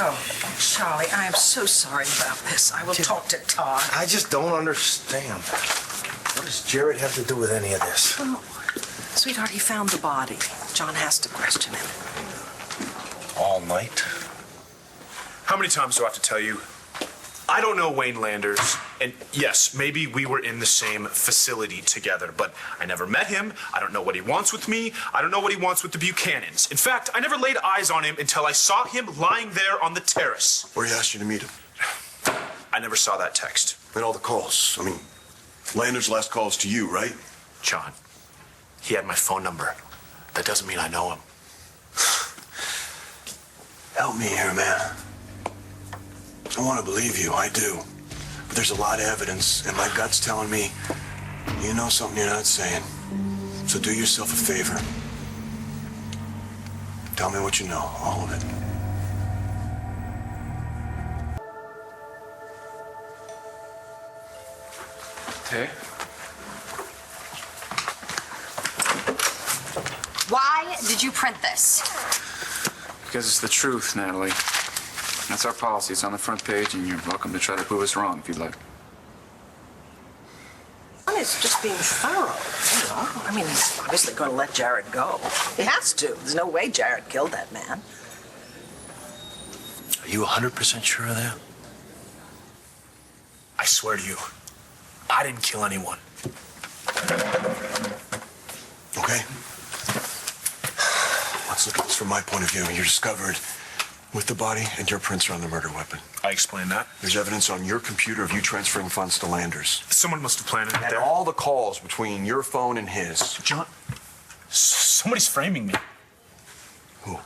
Oh, Charlie, I am so sorry about this. I will talk to Todd. I just don't understand. What does Jared have to do with any of this? Well, sweetheart, he found the body. John has to question him. All night? How many times do I have to tell you? I don't know Wayne Landers, and yes, maybe we were in the same facility together, but I never met him. I don't know what he wants with me. I don't know what he wants with the Buchanans. In fact, I never laid eyes on him until I saw him lying there on the terrace. Where he asked you to meet him. I never saw that text. And all the calls. I mean, Landers' last calls to you, right? John, he had my phone number. That doesn't mean I know him. Help me here, man. I want to believe you, I do. But there's a lot of evidence, and my gut's telling me you know something you're not saying. So do yourself a favor. Tell me what you know, all of it. Hey? Why did you print this? Because it's the truth, Natalie. That's our policy. It's on the front page, and you're welcome to try to prove us wrong if you'd like. John is just being thorough, you know. I mean, he's obviously going to let Jared go. He has to. There's no way Jared killed that man. Are you 100% sure of that? I swear to you, I didn't kill anyone. Okay? Let's look at this from my point of view. You're discovered with the body, and your prints are on the murder weapon. I explained that. There's evidence on your computer of you transferring funds to Landers. Someone must have planted it And there. all the calls between your phone and his. John, somebody's framing me. Who?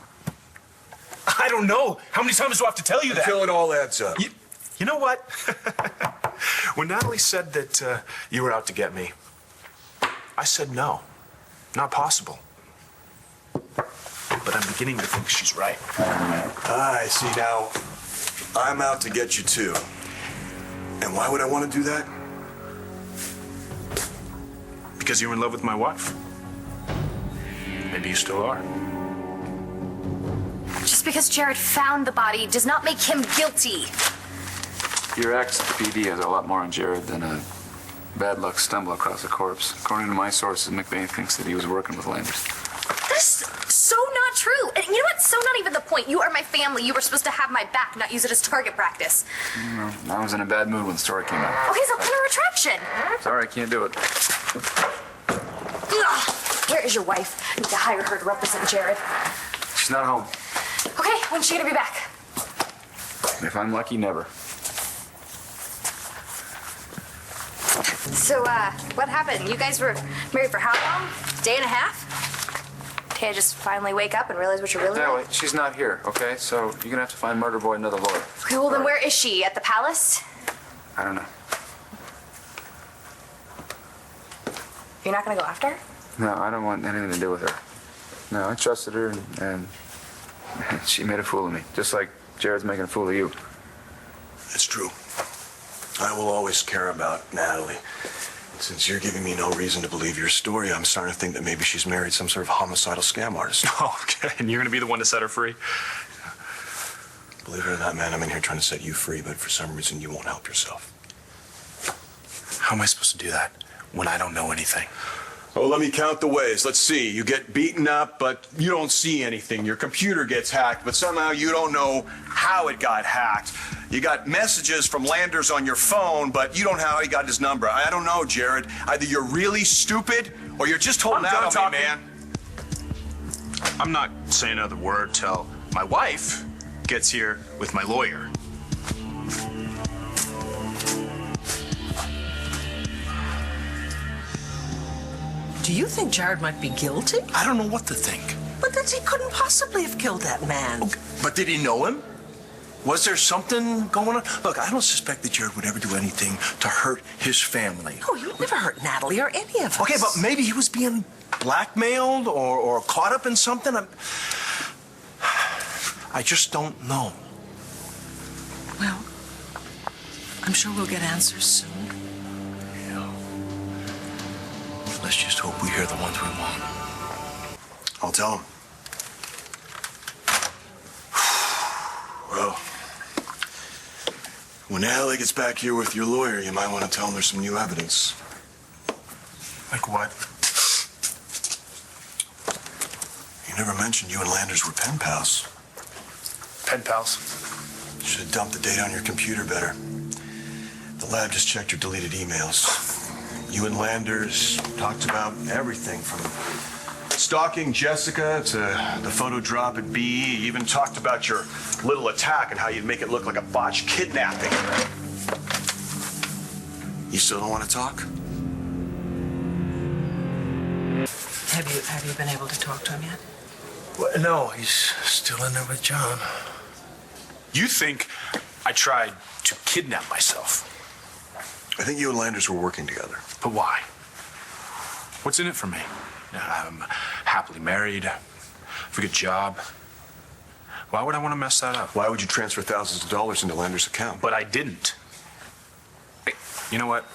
I don't know. How many times do I have to tell you that? Until it all adds up. You know what? When Natalie said that you were out to get me, I said no. Not possible. But I'm beginning to think she's right. I see. Now, I'm out to get you too. And why would I want to do that? Because you're in love with my wife. Maybe you still are. Just because Jared found the body does not make him guilty. Your ex at the PD has a lot more on Jared than a bad luck stumble across a corpse. According to my sources, McVeigh thinks that he was working with Landers. That's so not true. And you know what? So not even the point. You are my family. You were supposed to have my back, not use it as target practice. I was in a bad mood when the story came out. Okay, so put a retraction. Sorry, I can't do it. Ugh. Where is your wife? I need to hire her to represent Jared. She's not home. Okay, when's she gonna be back? If I'm lucky, never. So, what happened? You guys were married for how long? Day and a half? Okay, I just finally wake up and realize what you're really Natalie, like? she's not here, okay? So you're gonna have to find Murder Boy another lawyer. Okay, well then where is she? At the palace? I don't know. You're not gonna go after her? No, I don't want anything to do with her. No, I trusted her, and she made a fool of me, just like Jared's making a fool of you. It's true. I will always care about Natalie. And since you're giving me no reason to believe your story, I'm starting to think that maybe she's married some sort of homicidal scam artist. Oh, okay. And you're going to be the one to set her free? Believe it or not, man, I'm in here trying to set you free, but for some reason you won't help yourself. How am I supposed to do that when I don't know anything? Oh, let me count the ways. Let's see. You get beaten up, but you don't see anything. Your computer gets hacked, but somehow you don't know how it got hacked. You got messages from Landers on your phone, but you don't know how he got his number. I don't know, Jared. Either you're really stupid or you're just holding out on me, man. I'm not saying another word till my wife gets here with my lawyer. Do you think Jared might be guilty? I don't know what to think. But that he couldn't possibly have killed that man. Okay, but did he know him? Was there something going on? Look, I don't suspect that Jared would ever do anything to hurt his family. Oh, you would never hurt Natalie or any of us. Okay, but maybe he was being blackmailed or caught up in something. I just don't know. Well, I'm sure we'll get answers soon. Yeah. Let's just hope we hear the ones we want. I'll tell him. Well, When Allie gets back here with your lawyer, you might want to tell him there's some new evidence. Like what? You never mentioned you and Landers were pen pals. Pen pals? You should have dumped the data on your computer better. The lab just checked your deleted emails. You and Landers talked about everything from stalking Jessica to the photo drop at BE. You even talked about your little attack and how you'd make it look like a botched kidnapping. You still don't want to talk? Have you been able to talk to him yet? Well, no, he's still in there with John. You think I tried to kidnap myself? I think you and Landers were working together. But why? What's in it for me? I'm happily married, have a good job. Why would I want to mess that up? Why would you transfer thousands of dollars into Landers' account? But I didn't. Hey, you know what?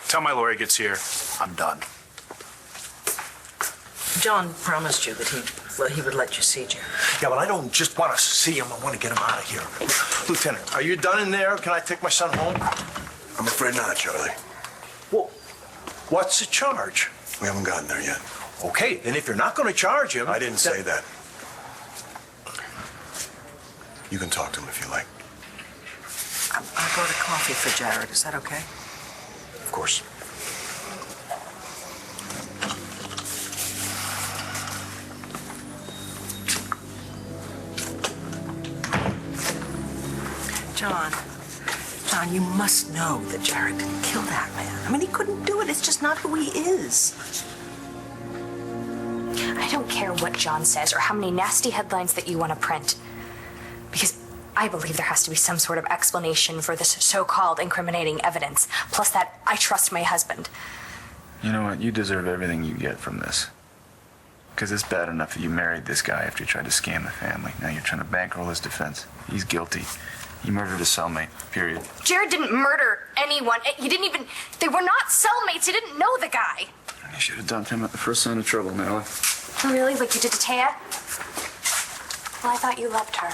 Tell my lawyer gets here, I'm done. John promised you that he would let you see Jared. Yeah, but I don't just want to see him. I want to get him out of here. Lieutenant, are you done in there? Can I take my son home? I'm afraid not, Charlie. Well, what's the charge? We haven't gotten there yet. Okay, then if you're not going to charge him... I didn't say that. You can talk to him if you like. I brought a coffee for Jared. Is that okay? Of course. John, you must know that Jared didn't kill that man. I mean, he couldn't do it. It's just not who he is. I don't care what John says or how many nasty headlines that you want to print. Because I believe there has to be some sort of explanation for this so-called incriminating evidence. Plus that I trust my husband. You know what? You deserve everything you get from this. Because it's bad enough that you married this guy after you tried to scam the family. Now you're trying to bankroll his defense. He's guilty. He murdered his cellmate, period. Jared didn't murder anyone. He didn't even... They were not cellmates. He didn't know the guy. You should have dumped him at the first sign of trouble, Natalie. Really? Like you did to Taya? Well, I thought you loved her.